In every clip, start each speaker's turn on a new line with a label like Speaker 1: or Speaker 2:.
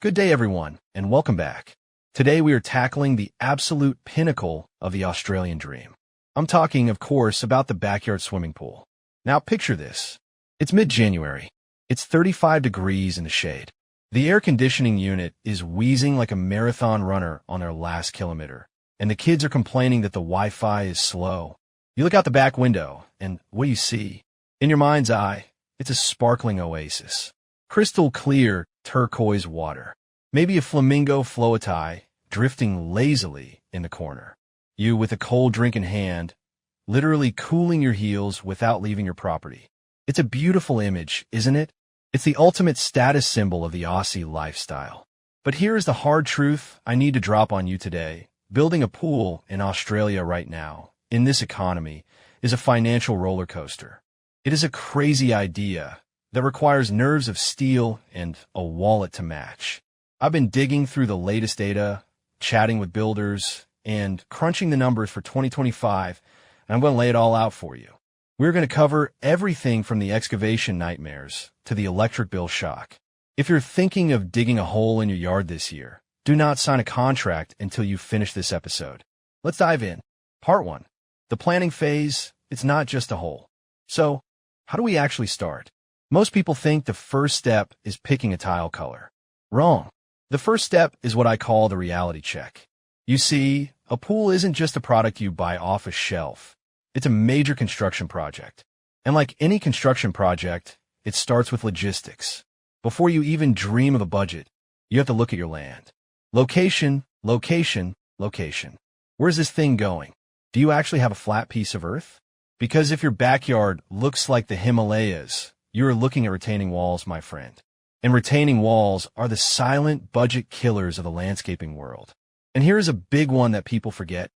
Speaker 1: Good day, everyone, and welcome back. Today we are tackling the absolute pinnacle of the Australian dream. I'm talking, of course, about the backyard swimming pool. Now picture this. It's mid-January. It's 35 degrees in the shade. The air conditioning unit is wheezing like a marathon runner on their last kilometer, and the kids are complaining that the Wi-Fi is slow. You look out the back window, and what do you see? In your mind's eye, it's a sparkling oasis. Crystal clear turquoise water. Maybe a flamingo floatai drifting lazily in the corner. You with a cold drink in hand, literally cooling your heels without leaving your property. It's a beautiful image, isn't it? It's the ultimate status symbol of the Aussie lifestyle. But here is the hard truth I need to drop on you today. Building a pool in Australia right now, in this economy, is a financial roller coaster. It is a crazy idea that requires nerves of steel and a wallet to match. I've been digging through the latest data, chatting with builders, and crunching the numbers for 2025, and I'm going to lay it all out for you. We're going to cover everything from the excavation nightmares to the electric bill shock. If you're thinking of digging a hole in your yard this year, do not sign a contract until you finish this episode. Let's dive in. Part 1. The planning phase. It's not just a hole. So, how do we actually start? Most people think the first step is picking a tile color. Wrong. The first step is what I call the reality check. You see, a pool isn't just a product you buy off a shelf. It's a major construction project. And like any construction project, it starts with logistics. Before you even dream of a budget, you have to look at your land. Location, location, location. Where's this thing going? Do you actually have a flat piece of earth? Because if your backyard looks like the Himalayas, you are looking at retaining walls, my friend. And retaining walls are the silent budget killers of the landscaping world. And here is a big one that people forget.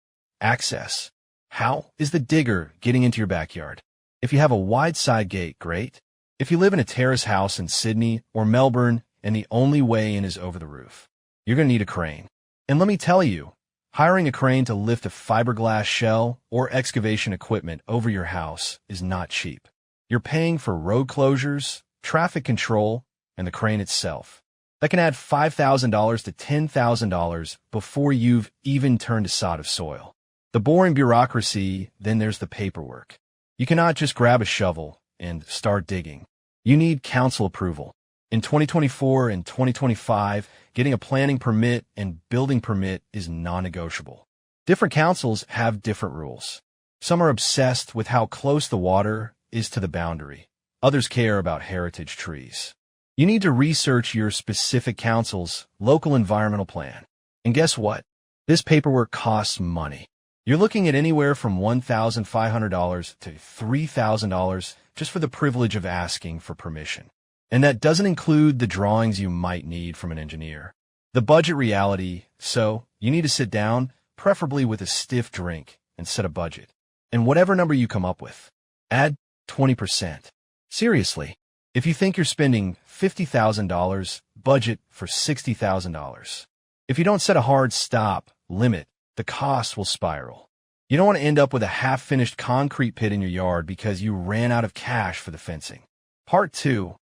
Speaker 1: Access. How is the digger getting into your backyard? If you have a wide side gate, great. If you live in a terrace house in Sydney or Melbourne and the only way in is over the roof, you're going to need a crane. And let me tell you, hiring a crane to lift a fiberglass shell or excavation equipment over your house is not cheap. You're paying for road closures, traffic control, and the crane itself. That can add $5,000 to $10,000 before you've even turned a sod of soil. The boring bureaucracy, then there's the paperwork. You cannot just grab a shovel and start digging. You need council approval. In 2024 and 2025, getting a planning permit and building permit is non-negotiable. Different councils have different rules. Some are obsessed with how close the water is to the boundary. Others care about heritage trees. You need to research your specific council's local environmental plan. And guess what? This paperwork costs money. You're looking at anywhere from $1,500 to $3,000 just for the privilege of asking for permission. And that doesn't include the drawings you might need from an engineer. The budget reality, so you need to sit down, preferably with a stiff drink, and set a budget. And whatever number you come up with, add 20%. Seriously, if you think you're spending $50,000, budget for $60,000. If you don't set a hard stop limit, the costs will spiral. You don't want to end up with a half-finished concrete pit in your yard because you ran out of cash for the fencing. Part 2.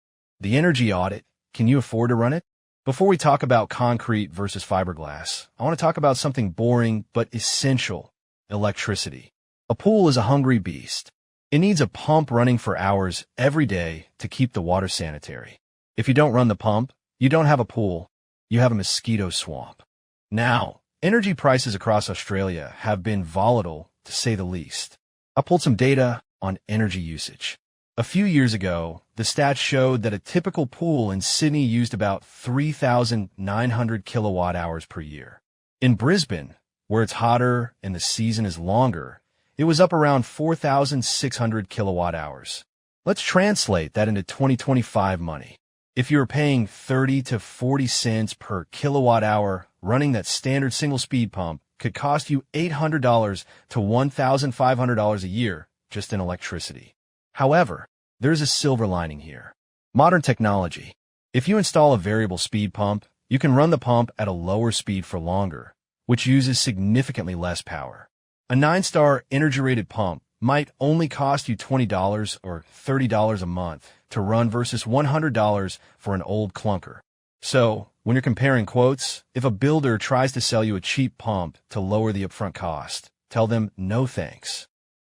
Speaker 1: The energy audit. Can you afford to run it? Before we talk about concrete versus fiberglass, I want to talk about something boring but essential: electricity. A pool is a hungry beast. It needs a pump running for hours every day to keep the water sanitary. If you don't run the pump, you don't have a pool, you have a mosquito swamp. Now, energy prices across Australia have been volatile, to say the least. I pulled some data on energy usage. A few years ago, the stats showed that a typical pool in Sydney used about 3,900 kilowatt hours per year. In Brisbane, where it's hotter and the season is longer, it was up around 4,600 kilowatt hours. Let's translate that into 2025 money. If you were paying 30 to 40 cents per kilowatt hour, running that standard single-speed pump could cost you $800 to $1,500 a year just in electricity. However, there's a silver lining here. Modern technology. If you install a variable speed pump, you can run the pump at a lower speed for longer, which uses significantly less power. A 9-star energy-rated pump might only cost you $20 or $30 a month to run versus $100 for an old clunker. So, when you're comparing quotes, if a builder tries to sell you a cheap pump to lower the upfront cost, tell them no thanks.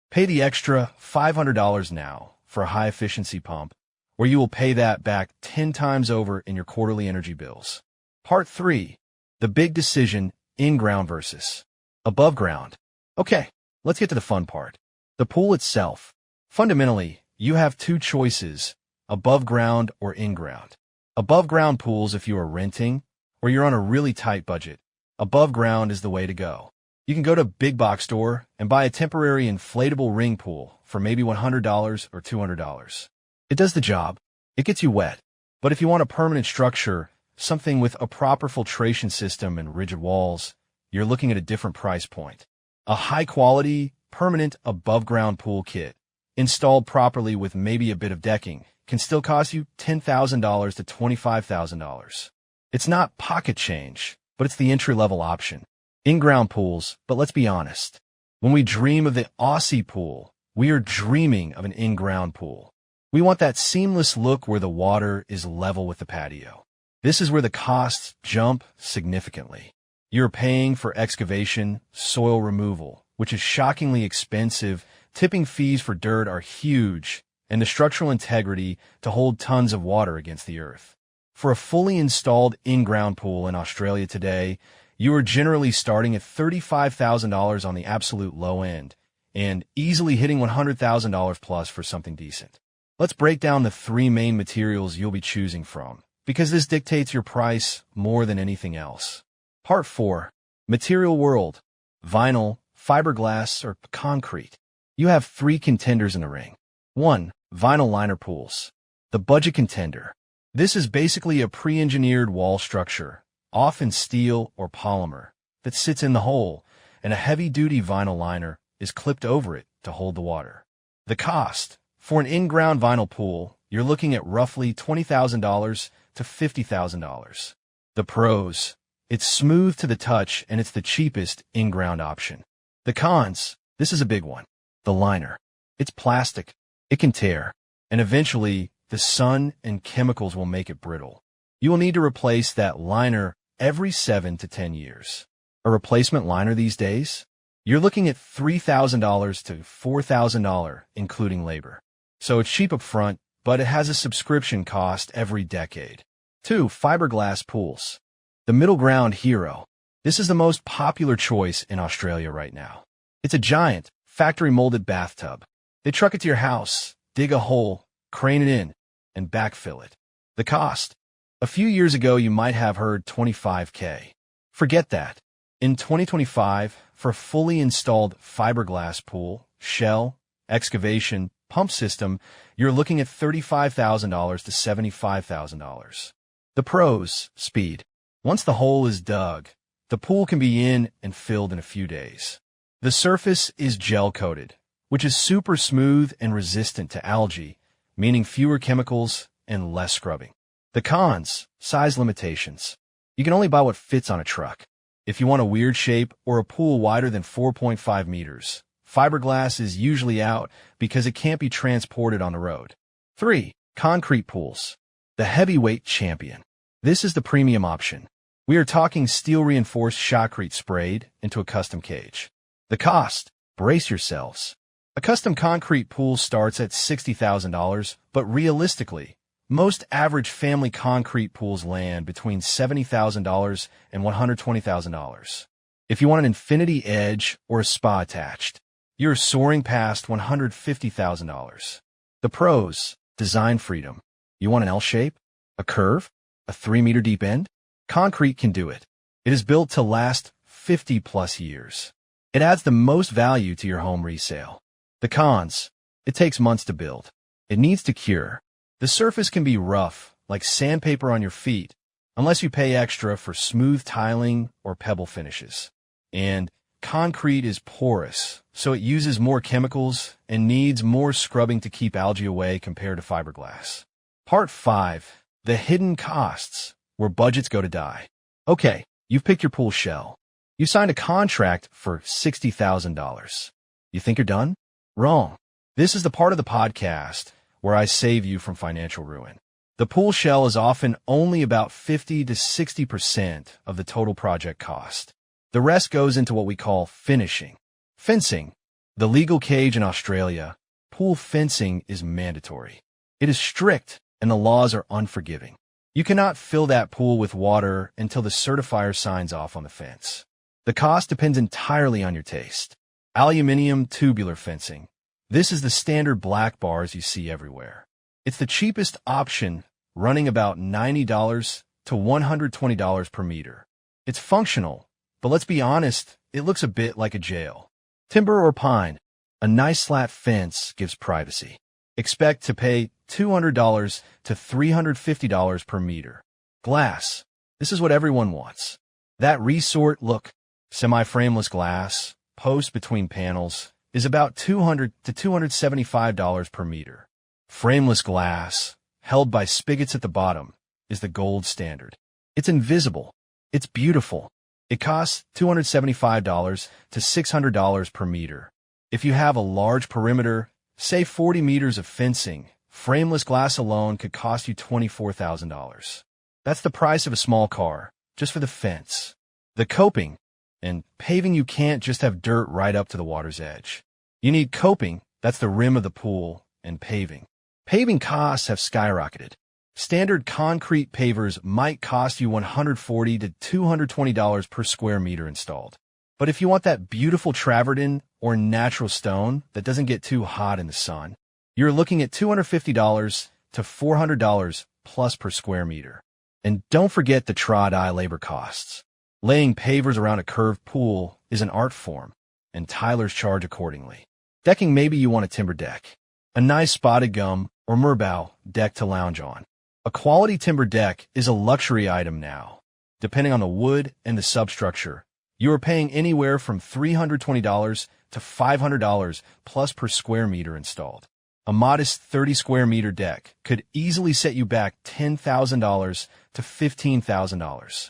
Speaker 1: Pay the extra $500 now for a high-efficiency pump, or you will pay that back 10 times over in your quarterly energy bills. Part 3. The big decision, in-ground versus above ground. Okay, let's get to the fun part. The pool itself. Fundamentally, you have two choices, above ground or in-ground. Above ground pools if you are renting or you're on a really tight budget. Above ground is the way to go. You can go to a big box store and buy a temporary inflatable ring pool for maybe $100 or $200. It does the job. It gets you wet. But if you want a permanent structure, something with a proper filtration system and rigid walls, you're looking at a different price point. A high-quality, permanent above-ground pool kit, installed properly with maybe a bit of decking, can still cost you $10,000 to $25,000. It's not pocket change, but it's the entry-level option. In-ground pools, but let's be honest. When we dream of the Aussie pool, we are dreaming of an in-ground pool. We want that seamless look where the water is level with the patio. This is where the costs jump significantly. You're paying for excavation, soil removal, which is shockingly expensive. Tipping fees for dirt are huge, and the structural integrity to hold tons of water against the earth. For a fully installed in-ground pool in Australia today, you are generally starting at $35,000 on the absolute low end, and easily hitting $100,000 plus for something decent. Let's break down the three main materials you'll be choosing from, because this dictates your price more than anything else. Part 4. Material world. Vinyl, fiberglass, or concrete. You have three contenders in the ring. 1. Vinyl liner pools. The budget contender. This is basically a pre-engineered wall structure, often steel or polymer, that sits in the hole, and a heavy-duty vinyl liner is clipped over it to hold the water. The cost. For an in-ground vinyl pool, you're looking at roughly $20,000 to $50,000. The pros. It's smooth to the touch and it's the cheapest in-ground option. The cons. This is a big one. The liner. It's plastic. It can tear. And eventually, the sun and chemicals will make it brittle. You will need to replace that liner every 7 to 10 years. A replacement liner these days? You're looking at $3,000 to $4,000, including labor. So it's cheap up front, but it has a subscription cost every decade. 2. Fiberglass pools. The middle ground hero. This is the most popular choice in Australia right now. It's a giant, factory-molded bathtub. They truck it to your house, dig a hole, crane it in, and backfill it. The cost. A few years ago, you might have heard $25K. Forget that. In 2025, for a fully installed fiberglass pool, shell, excavation, pump system, you're looking at $35,000 to $75,000. The pros. Speed. Once the hole is dug, the pool can be in and filled in a few days. The surface is gel-coated, which is super smooth and resistant to algae, meaning fewer chemicals and less scrubbing. The cons. Size limitations. You can only buy what fits on a truck. If you want a weird shape or a pool wider than 4.5 meters, fiberglass is usually out because it can't be transported on the road. 3. Concrete pools. The heavyweight champion. This is the premium option. We are talking steel-reinforced shotcrete sprayed into a custom cage. The cost. Brace yourselves. A custom concrete pool starts at $60,000, but realistically, most average family concrete pools land between $70,000 and $120,000. If you want an infinity edge or a spa attached, you're soaring past $150,000. The pros. Design freedom. You want an L shape? A curve? A 3-meter deep end? Concrete can do it. It is built to last 50-plus years. It adds the most value to your home resale. The cons. It takes months to build. It needs to cure. The surface can be rough, like sandpaper on your feet, unless you pay extra for smooth tiling or pebble finishes. And concrete is porous, so it uses more chemicals and needs more scrubbing to keep algae away compared to fiberglass. Part 5. The hidden costs, where budgets go to die. Okay, you've picked your pool shell. You signed a contract for $60,000. You think you're done? Wrong. This is the part of the podcast where I save you from financial ruin. The pool shell is often only about 50 to 60% of the total project cost. The rest goes into what we call finishing. Fencing. The legal cage in Australia, pool fencing is mandatory. It is strict and the laws are unforgiving. You cannot fill that pool with water until the certifier signs off on the fence. The cost depends entirely on your taste. Aluminium tubular fencing. This is the standard black bars you see everywhere. It's the cheapest option, running about $90 to $120 per meter. It's functional, but let's be honest, it looks a bit like a jail. Timber or pine. A nice slat fence gives privacy. Expect to pay $200 to $350 per meter. Glass. This is what everyone wants. That resort look. Semi-frameless glass, post between panels, is about $200 to $275 per meter. Frameless glass, held by spigots at the bottom, is the gold standard. It's invisible. It's beautiful. It costs $275 to $600 per meter. If you have a large perimeter, say 40 meters of fencing, frameless glass alone could cost you $24,000. That's the price of a small car, just for the fence. The coping. And paving, you can't just have dirt right up to the water's edge. You need coping, that's the rim of the pool, and paving. Paving costs have skyrocketed. Standard concrete pavers might cost you $140 to $220 per square meter installed. But if you want that beautiful travertine or natural stone that doesn't get too hot in the sun, you're looking at $250 to $400 plus per square meter. And don't forget the trod-eye labor costs. Laying pavers around a curved pool is an art form, and tilers charge accordingly. Decking. Maybe you want a timber deck. A nice spotted gum or merbau deck to lounge on. A quality timber deck is a luxury item now. Depending on the wood and the substructure, you are paying anywhere from $320 to $500 plus per square meter installed. A modest 30 square meter deck could easily set you back $10,000 to $15,000.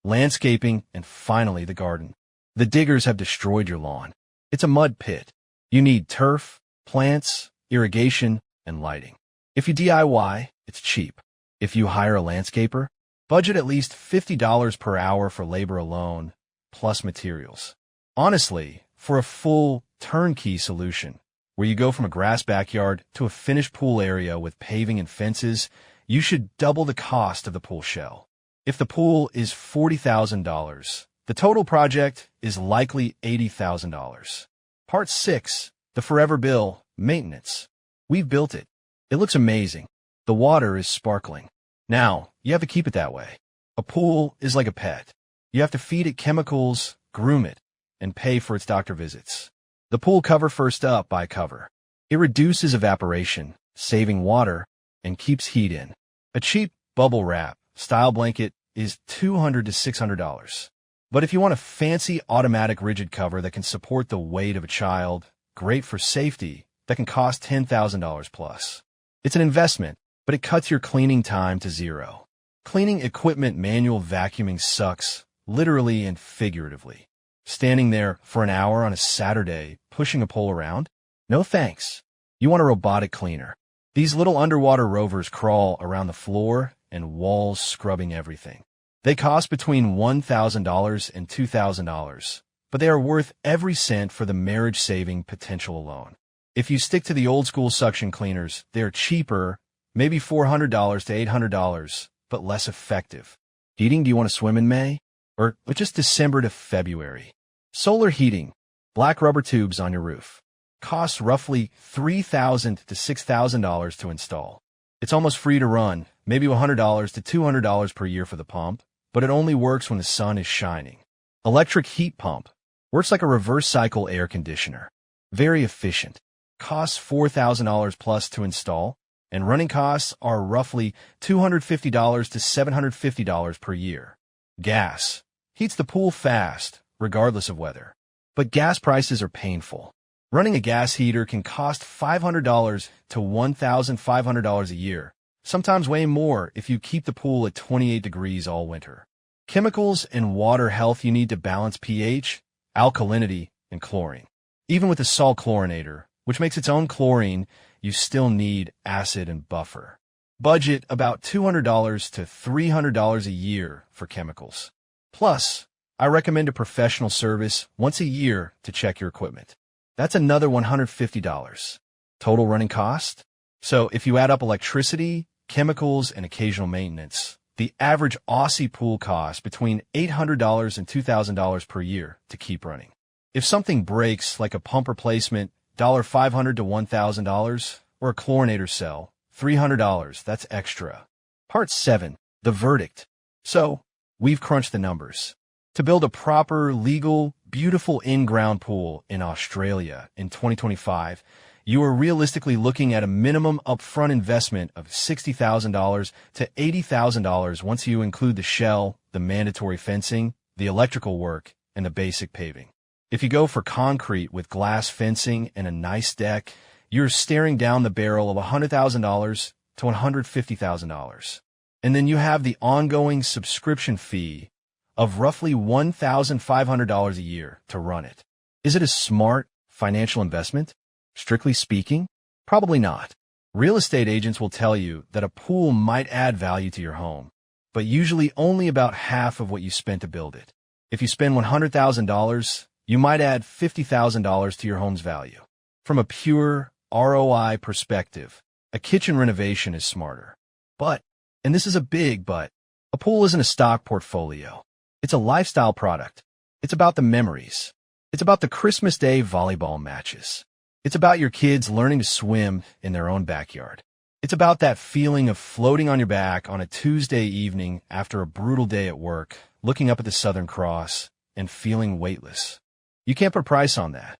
Speaker 1: Landscaping, and finally the garden. The diggers have destroyed your lawn. It's a mud pit. You need turf, plants, irrigation, and lighting. If you DIY, it's cheap. If you hire a landscaper, budget at least $50 per hour for labor alone, plus materials. Honestly, for a full turnkey solution, where you go from a grass backyard to a finished pool area with paving and fences, you should double the cost of the pool shell. If the pool is $40,000, the total project is likely $80,000. Part 6, the forever bill, maintenance. We've built it. It looks amazing. The water is sparkling. Now, you have to keep it that way. A pool is like a pet. You have to feed it chemicals, groom it, and pay for its doctor visits. The pool cover. First up, by cover. It reduces evaporation, saving water, and keeps heat in. A cheap bubble wrap style blanket is $200 to $600. But if you want a fancy automatic rigid cover that can support the weight of a child, great for safety, that can cost $10,000 plus. It's an investment, but it cuts your cleaning time to zero. Cleaning equipment manual vacuuming sucks, literally and figuratively. Standing there for an hour on a Saturday, pushing a pole around? No thanks. You want a robotic cleaner. These little underwater rovers crawl around the floor and walls, scrubbing everything. They cost between $1,000 and $2,000, but they are worth every cent for the marriage-saving potential alone. If you stick to the old-school suction cleaners, they are cheaper, maybe $400 to $800, but less effective. Heating. Do you want to swim in May? Or just December to February? Solar heating. Black rubber tubes on your roof. Costs roughly $3,000 to $6,000 to install. It's almost free to run, maybe $100 to $200 per year for the pump, but it only works when the sun is shining. Electric heat pump. Works like a reverse cycle air conditioner. Very efficient. Costs $4,000 plus to install, and running costs are roughly $250 to $750 per year. Gas. Heats the pool fast, regardless of weather. But gas prices are painful. Running a gas heater can cost $500 to $1,500 a year, sometimes way more if you keep the pool at 28 degrees all winter. Chemicals and water health. You need to balance pH, alkalinity, and chlorine. Even with the salt chlorinator, which makes its own chlorine, you still need acid and buffer. Budget about $200 to $300 a year for chemicals. Plus, I recommend a professional service once a year to check your equipment. That's another $150. Total running cost? So if you add up electricity, chemicals, and occasional maintenance, the average Aussie pool costs between $800 and $2,000 per year to keep running. If something breaks, like a pump replacement, $500 to $1,000, or a chlorinator cell, $300, that's extra. Part 7, the verdict. So, we've crunched the numbers. To build a proper, legal, beautiful in-ground pool in Australia in 2025, you are realistically looking at a minimum upfront investment of $60,000 to $80,000 once you include the shell, the mandatory fencing, the electrical work, and the basic paving. If you go for concrete with glass fencing and a nice deck, you're staring down the barrel of $100,000 to $150,000. And then you have the ongoing subscription fee of roughly $1,500 a year to run it. Is it a smart financial investment? Strictly speaking, probably not. Real estate agents will tell you that a pool might add value to your home, but usually only about half of what you spent to build it. If you spend $100,000, you might add $50,000 to your home's value. From a pure ROI perspective, a kitchen renovation is smarter. But, and this is a big but, a pool isn't a stock portfolio. It's a lifestyle product. It's about the memories. It's about the Christmas Day volleyball matches. It's about your kids learning to swim in their own backyard. It's about that feeling of floating on your back on a Tuesday evening after a brutal day at work, looking up at the Southern Cross, and feeling weightless. You can't put a price on that.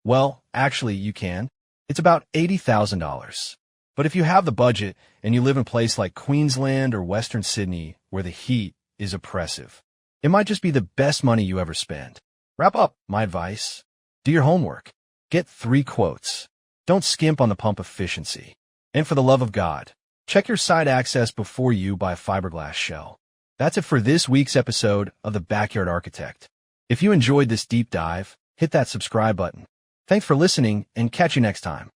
Speaker 1: Well, actually, you can. It's about $80,000. But if you have the budget and you live in a place like Queensland or Western Sydney where the heat is oppressive, it might just be the best money you ever spend. Wrap up my advice. Do your homework. Get 3 quotes. Don't skimp on the pump efficiency. And for the love of God, check your site access before you buy a fiberglass shell. That's it for this week's episode of The Backyard Architect. If you enjoyed this deep dive, hit that subscribe button. Thanks for listening, and catch you next time.